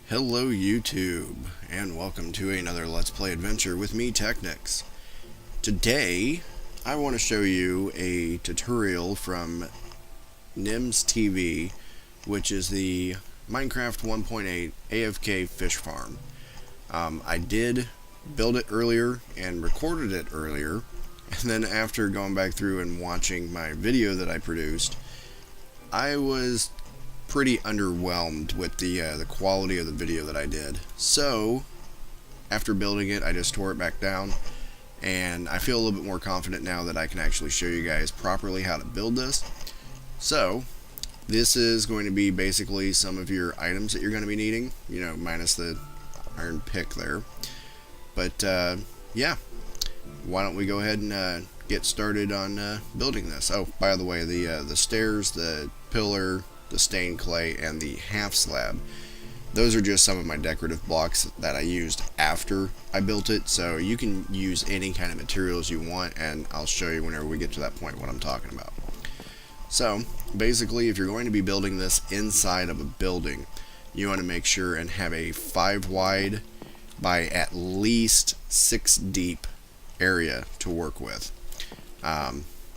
Hello YouTube, and welcome to another Let's Play adventure with me, TEKNIREKT. Today, I want to show you a tutorial from nifty, which is the Minecraft 1.8 AFK Fish Farm. I did build it earlier and recorded it earlier, and then after going back through and watching my video that I produced, I was pretty underwhelmed with the quality of the video that I did. So after building it, I just tore it back down, and I feel a little bit more confident now that I can actually show you guys properly how to build this. So this is going to be basically some of your items that you're going to be needing, you know, minus the iron pick there. But yeah, why don't we go ahead and get started on building this. Oh, by the way, the stairs, the pillar, the stained clay, and the half slab, those are just some of my decorative blocks that I used after I built it, so you can use any kind of materials you want, and I'll show you whenever we get to that point what I'm talking about. So basically, if you're going to be building this inside of a building, you want to make sure and have a 5 wide by at least 6 deep area to work with.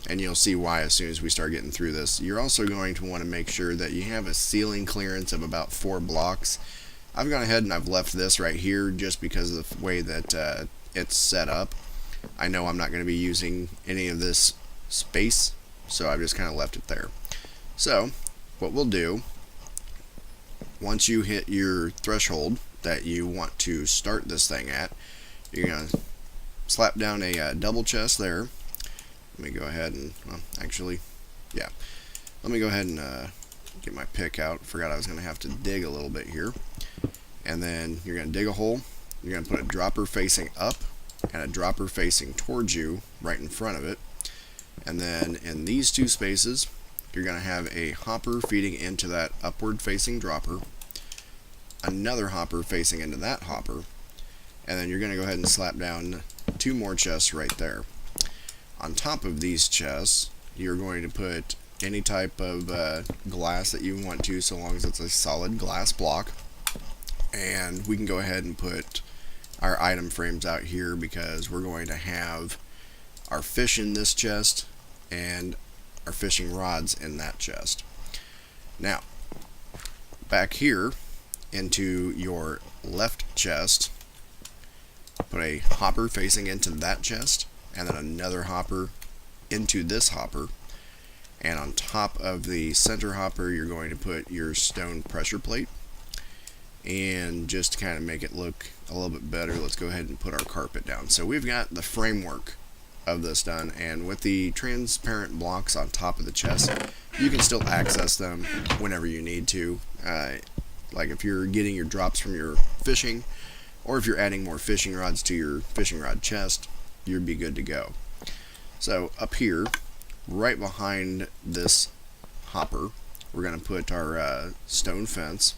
And you'll see why as soon as we start getting through this. You're also going to want to make sure that you have a ceiling clearance of about 4 blocks. I've gone ahead and I've left this right here just because of the way that it's set up. I know I'm not going to be using any of this space, so I've just kind of left it there. So what we'll do, once you hit your threshold that you want to start this thing at, you're going to slap down a double chest there. Let me go ahead and, well, actually, yeah. Let me go ahead and get my pick out. Forgot I was going to have to dig a little bit here. And then you're going to dig a hole. You're going to put a dropper facing up and a dropper facing towards you right in front of it. And then in these 2 spaces, you're going to have a hopper feeding into that upward facing dropper, another hopper facing into that hopper, and then you're going to go ahead and slap down 2 more chests right there. On top of these chests, you're going to put any type of glass that you want to, so long as it's a solid glass block. And we can go ahead and put our item frames out here because we're going to have our fish in this chest and our fishing rods in that chest. Now, back here into your left chest, put a hopper facing into that chest, and then another hopper into this hopper, and on top of the center hopper you're going to put your stone pressure plate. And just to kind of make it look a little bit better, let's go ahead and put our carpet down. So we've got the framework of this done, and with the transparent blocks on top of the chest, you can still access them whenever you need to, like if you're getting your drops from your fishing, or if you're adding more fishing rods to your fishing rod chest, you'd be good to go. So up here, right behind this hopper, we're going to put our stone fence,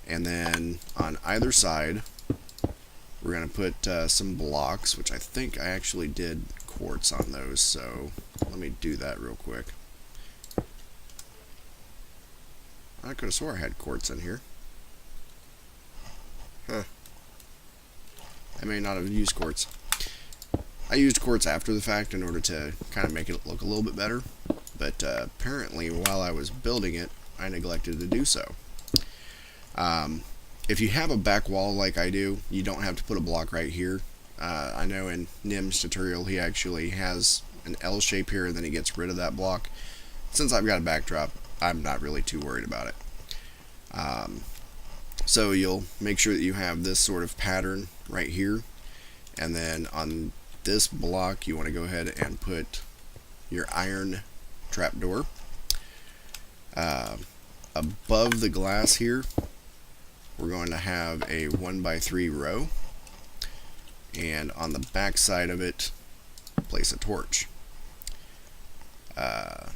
and then on either side we're going to put some blocks, which I think I actually did quartz on those, so let me do that real quick. I could have swore I had quartz in here. Huh. I may not have used quartz. I used quartz after the fact in order to kind of make it look a little bit better, but apparently while I was building it, I neglected to do so. If you have a back wall like I do, you don't have to put a block right here. I know in Nim's tutorial he actually has an L shape here and then he gets rid of that block. Since I've got a backdrop, I'm not really too worried about it. So you'll make sure that you have this sort of pattern right here, and then on this block you want to go ahead and put your iron trapdoor. Above the glass here we're going to have a 1x3 row, and on the back side of it place a torch, and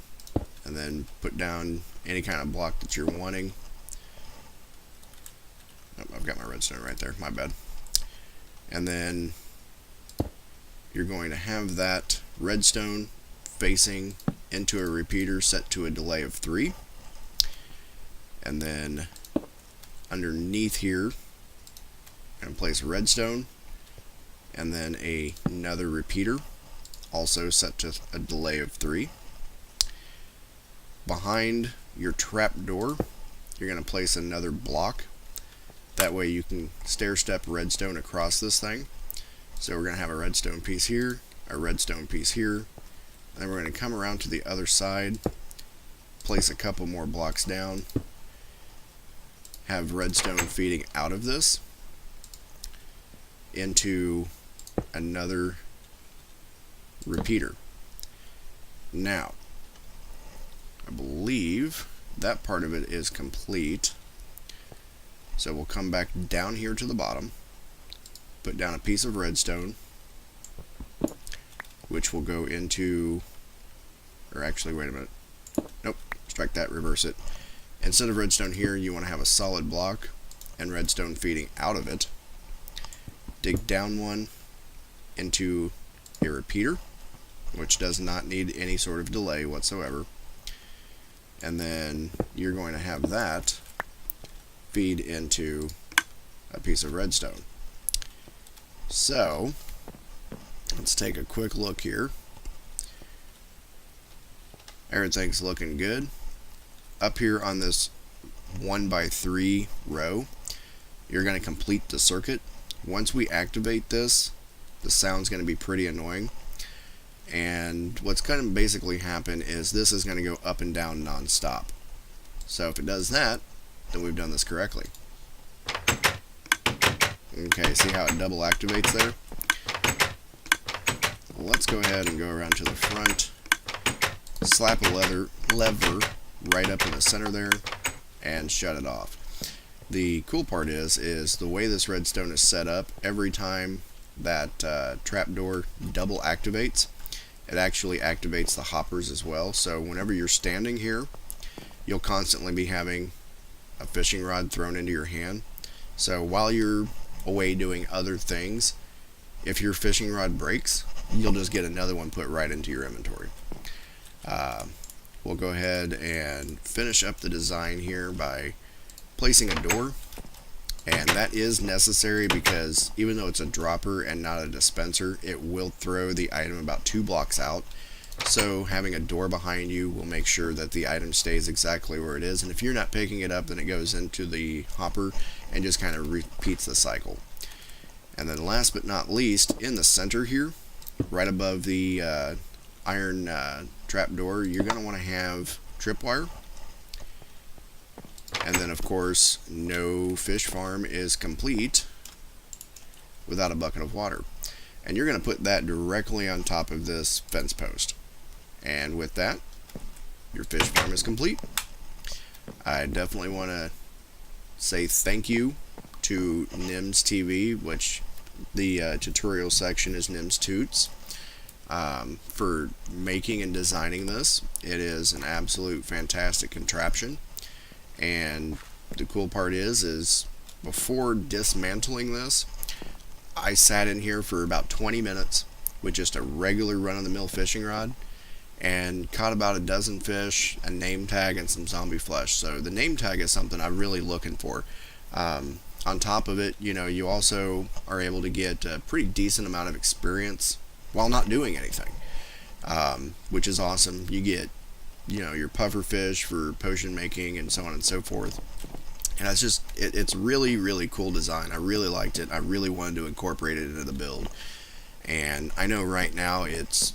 then put down any kind of block that you're wanting. Oh, I've got my redstone right there, my bad. And then you're going to have that redstone facing into a repeater set to a delay of 3, and then underneath here, I'm going to place a redstone, and then another repeater, also set to a delay of 3. Behind your trap door, you're going to place another block. That way you can stair-step redstone across this thing. So we're going to have a redstone piece here, a redstone piece here, and then we're going to come around to the other side, place a couple more blocks down, have redstone feeding out of this into another repeater. Now, I believe that part of it is complete. So we'll come back down here to the bottom, put down a piece of redstone, which will go into, or actually, wait a minute. Nope, strike that, reverse it. Instead of redstone here, you want to have a solid block and redstone feeding out of it. Dig down one into a repeater, which does not need any sort of delay whatsoever. And then you're going to have that feed into a piece of redstone. So, let's take a quick look here. Everything's looking good. Up here on this 1x3 row, you're going to complete the circuit. Once we activate this, the sound's going to be pretty annoying. And what's going to basically happen is this is going to go up and down non-stop. So if it does that, then we've done this correctly. Okay, see how it double activates there? Let's go ahead and go around to the front, slap a lever right up in the center there, and shut it off. The cool part is the way this redstone is set up, every time that trapdoor double activates, it actually activates the hoppers as well. So whenever you're standing here, you'll constantly be having a fishing rod thrown into your hand. So while you're away doing other things, if your fishing rod breaks, you'll just get another one put right into your inventory. We'll go ahead and finish up the design here by placing a door, and that is necessary because even though it's a dropper and not a dispenser, it will throw the item about 2 blocks out. So having a door behind you will make sure that the item stays exactly where it is, and if you're not picking it up, then it goes into the hopper and just kind of repeats the cycle. And then last but not least, in the center here, right above the iron trapdoor, you're going to want to have tripwire. And then of course, no fish farm is complete without a bucket of water. And you're going to put that directly on top of this fence post. And with that, your fish farm is complete. I definitely want to say thank you to Nims TV, which the tutorial section is Nims Toots, for making and designing this. It is an absolute fantastic contraption. And the cool part is before dismantling this, I sat in here for about 20 minutes with just a regular run-of-the-mill fishing rod and caught about a dozen fish, a name tag, and some zombie flesh. So the name tag is something I'm really looking for. On top of it, you know, you also are able to get a pretty decent amount of experience while not doing anything, which is awesome. You get, you know, your puffer fish for potion making and so on and so forth. And it's just, it's really, really cool design. I really liked it. I really wanted to incorporate it into the build. And I know right now it's,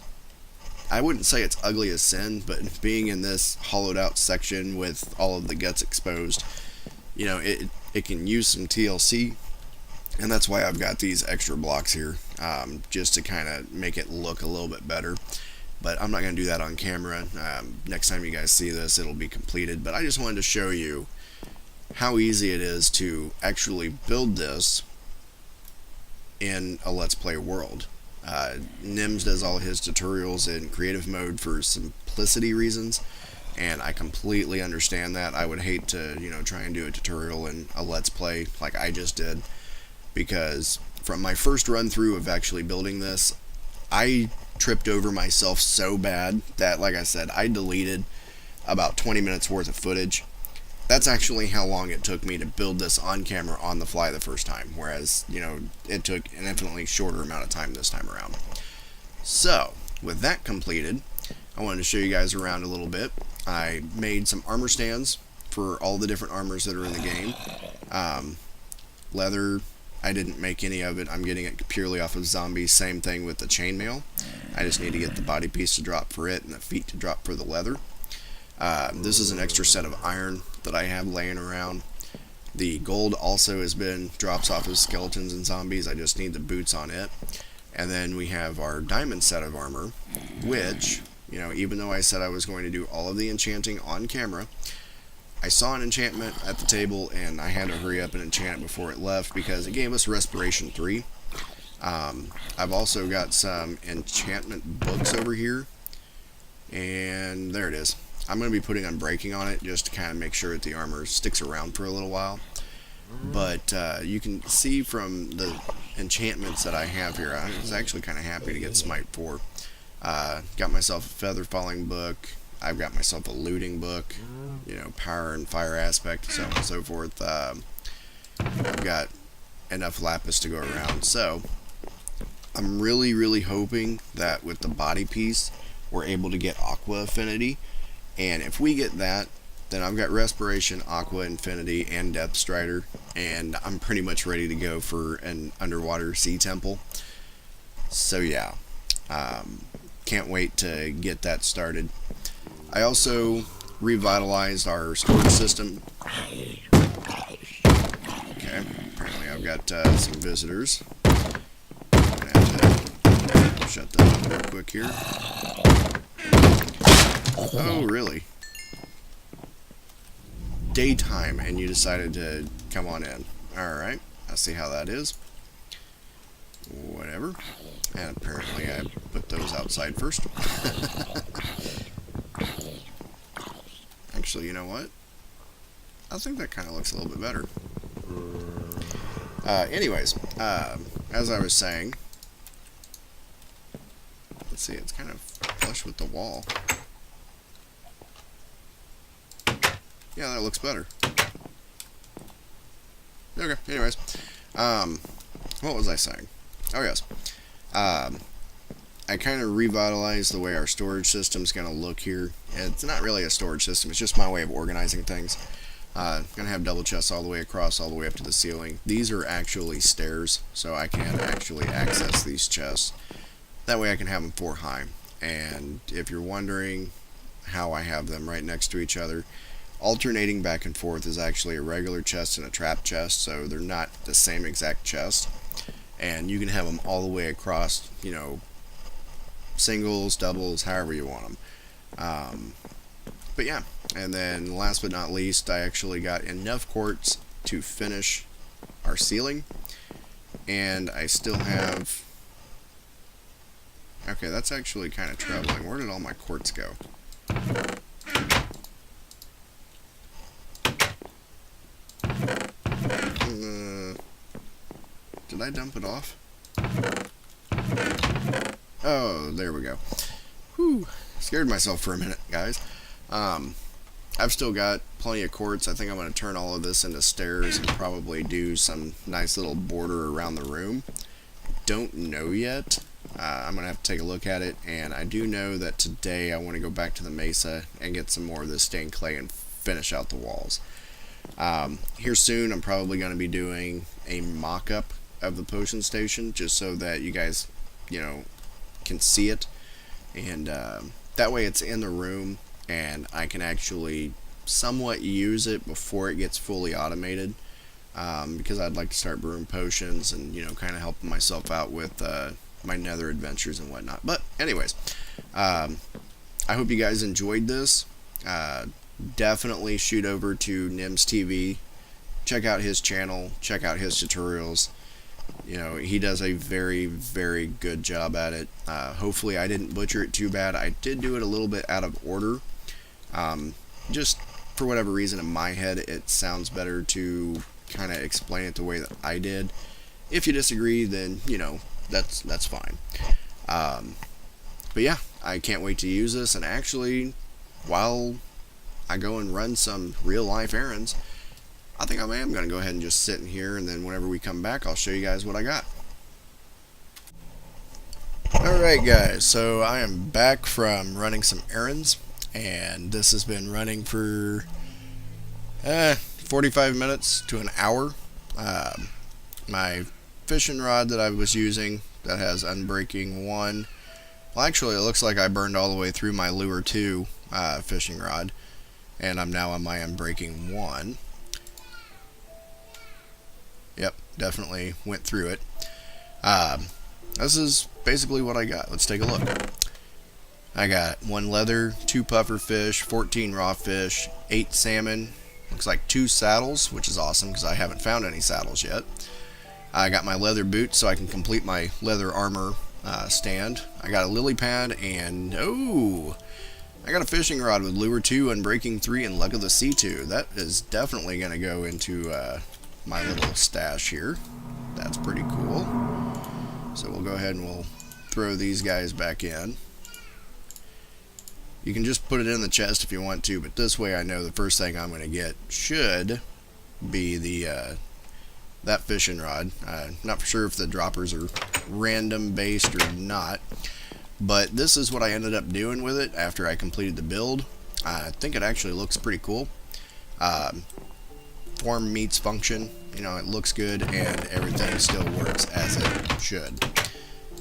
I wouldn't say it's ugly as sin, but being in this hollowed out section with all of the guts exposed, you know, it can use some TLC. And that's why I've got these extra blocks here, just to kind of make it look a little bit better. But I'm not going to do that on camera. Next time you guys see this, it'll be completed. But I just wanted to show you how easy it is to actually build this in a Let's Play world. Nims does all his tutorials in creative mode for simplicity reasons, and I completely understand that. I would hate to, you know, try and do a tutorial in a Let's Play like I just did, because from my first run through of actually building this, I tripped over myself so bad that, like I said, I deleted about 20 minutes worth of footage. That's actually how long it took me to build this on camera on the fly the first time, whereas, you know, it took an infinitely shorter amount of time this time around. So, with that completed, I wanted to show you guys around a little bit. I made some armor stands for all the different armors that are in the game. Leather, I didn't make any of it. I'm getting it purely off of zombies. Same thing with the chainmail. I just need to get the body piece to drop for it and the feet to drop for the leather. This is an extra set of iron that I have laying around. The gold also drops off of skeletons and zombies. I just need the boots on it. And then we have our diamond set of armor, which, you know, even though I said I was going to do all of the enchanting on camera, I saw an enchantment at the table and I had to hurry up and enchant it before it left because it gave us Respiration 3. I've also got some enchantment books over here, and there it is. I'm going to be putting Unbreaking on it just to kind of make sure that the armor sticks around for a little while. But you can see from the enchantments that I have here, I was actually kind of happy to get Smite 4. Got myself a Feather Falling book. I've got myself a Looting book. You know, Power and Fire Aspect, so on and so forth. I've got enough Lapis to go around. So I'm really hoping that with the body piece, we're able to get Aqua Affinity. And if we get that, then I've got Respiration, Aqua Infinity, and Depth Strider, and I'm pretty much ready to go for an underwater sea temple. So yeah, can't wait to get that started. I also revitalized our storage system. Okay, apparently I've got some visitors. I'm gonna have to shut that up real quick here. Oh, really? Daytime, and you decided to come on in. Alright, I see how that is. Whatever. And apparently I put those outside first. Actually, you know what? I think that kind of looks a little bit better. Anyways, as I was saying, let's see, it's kind of flush with the wall. Yeah, that looks better. Okay, anyways. What was I saying? Oh, yes. I kind of revitalized the way our storage system's going to look here. It's not really a storage system, it's just my way of organizing things. Going to have double chests all the way across, all the way up to the ceiling. These are actually stairs, so I can actually access these chests. That way I can have them 4 high. And if you're wondering how I have them right next to each other, alternating back and forth is actually a regular chest and a trap chest, so they're not the same exact chest. And you can have them all the way across, you know, singles, doubles, however you want them. But yeah, and then last but not least, I actually got enough quartz to finish our ceiling, and I still have... Okay, that's actually kind of troubling. Where did all my quartz go? Did I dump it off? Oh, there we go. Whew. Scared myself for a minute, guys. I've still got plenty of quartz. I think I'm going to turn all of this into stairs and probably do some nice little border around the room. Don't know yet. I'm going to have to take a look at it, and I do know that today I want to go back to the mesa and get some more of this stained clay and finish out the walls. Here soon I'm probably going to be doing a mock-up of the potion station, just so that you guys, you know, can see it, and that way it's in the room and I can actually somewhat use it before it gets fully automated, because I'd like to start brewing potions and, you know, kind of helping myself out with my nether adventures and whatnot. But anyways, I hope you guys enjoyed this. Definitely shoot over to Nims TV, check out his channel, check out his tutorials. You know, he does a very good job at it. Hopefully I didn't butcher it too bad. I did do it a little bit out of order. Just for whatever reason in my head it sounds better to kind of explain it the way that I did. If you disagree, then, you know, that's fine. But yeah, I can't wait to use this. And actually, while I go and run some real life errands, I think I am going to go ahead and just sit in here, and then whenever we come back, I'll show you guys what I got. Alright guys, so I am back from running some errands, and this has been running for 45 minutes to an hour. My fishing rod that I was using that has unbreaking 1, well actually it looks like I burned all the way through my Lure 2 fishing rod, and I'm now on my unbreaking 1. Yep, definitely went through it. This is basically what I got. Let's take a look. I got 1 leather, 2 puffer fish, 14 raw fish, 8 salmon, looks like 2 saddles, which is awesome because I haven't found any saddles yet. I got my leather boots so I can complete my leather armor stand. I got a lily pad, and I got a fishing rod with Lure 2, Unbreaking 3, and Luck of the Sea 2. That is definitely going to go into my little stash here. That's pretty cool. So we'll go ahead and we'll throw these guys back in. You can just put it in the chest if you want to, but this way I know the first thing I'm going to get should be the that fishing rod. Not for sure if the droppers are random based or not, but this is what I ended up doing with it after I completed the build. I think it actually looks pretty cool. Form meets function. You know, it looks good and everything still works as it should.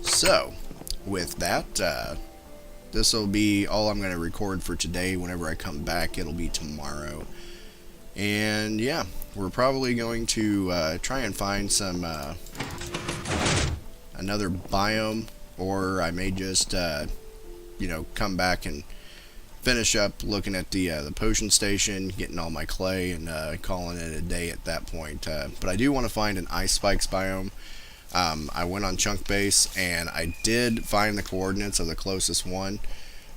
So, with that, this will be all I'm going to record for today. Whenever I come back, it'll be tomorrow. And yeah, we're probably going to try and find some another biome, or I may just you know, come back and finish up looking at the potion station, getting all my clay, and calling it a day at that point. But I do want to find an ice spikes biome. I went on Chunk Base and I did find the coordinates of the closest one,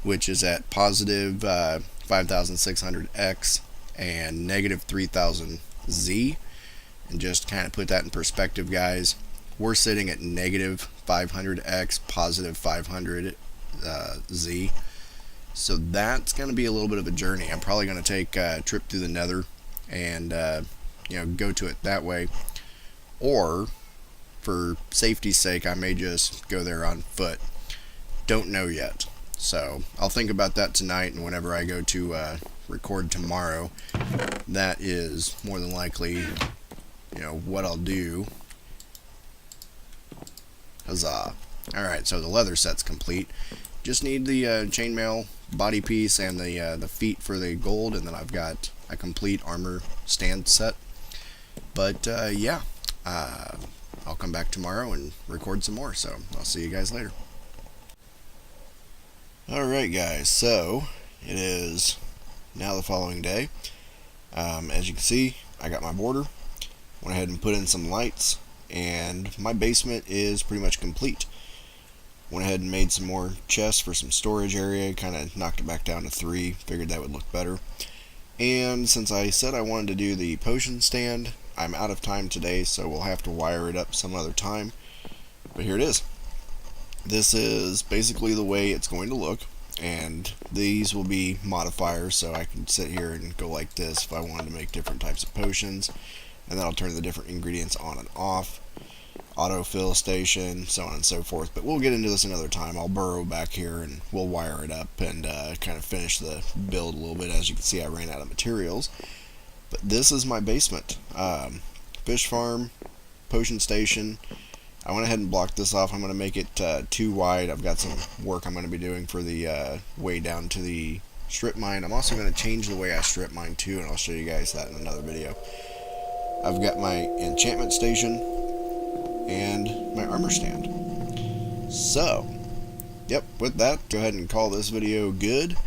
which is at positive 5600x and negative 3000z. And just kind of put that in perspective, guys, we're sitting at negative 500x, positive 500z. So that's going to be a little bit of a journey. I'm probably going to take a trip through the Nether and you know, go to it that way, or for safety's sake I may just go there on foot. Don't know yet, so I'll think about that tonight, and whenever I go to record tomorrow, that is more than likely, you know, what I'll do. Huzzah. Alright, so the leather set's complete. Just need the chainmail body piece and the feet for the gold, and then I've got a complete armor stand set. But yeah, I'll come back tomorrow and record some more, so I'll see you guys later. Alright guys, so it is now the following day. As you can see, I got my border, went ahead and put in some lights, and my basement is pretty much complete. Went ahead and made some more chests for some storage area, kind of knocked it back down to 3, figured that would look better. And since I said I wanted to do the potion stand, I'm out of time today, so we'll have to wire it up some other time. But here it is. This is basically the way it's going to look, and these will be modifiers, so I can sit here and go like this if I wanted to make different types of potions, and then I'll turn the different ingredients on and off. Autofill station, so on and so forth, but we'll get into this another time. I'll burrow back here and we'll wire it up and kind of finish the build a little bit. As you can see, I ran out of materials, but this is my basement. Fish farm, potion station. I went ahead and blocked this off. I'm going to make it too wide. I've got some work I'm going to be doing for the way down to the strip mine. I'm also going to change the way I strip mine too, and I'll show you guys that in another video. I've got my enchantment station and my armor stand. So, yep, with that, go ahead and call this video good,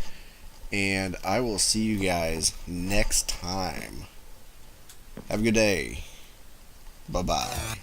and I will see you guys next time. Have a good day. Bye-bye.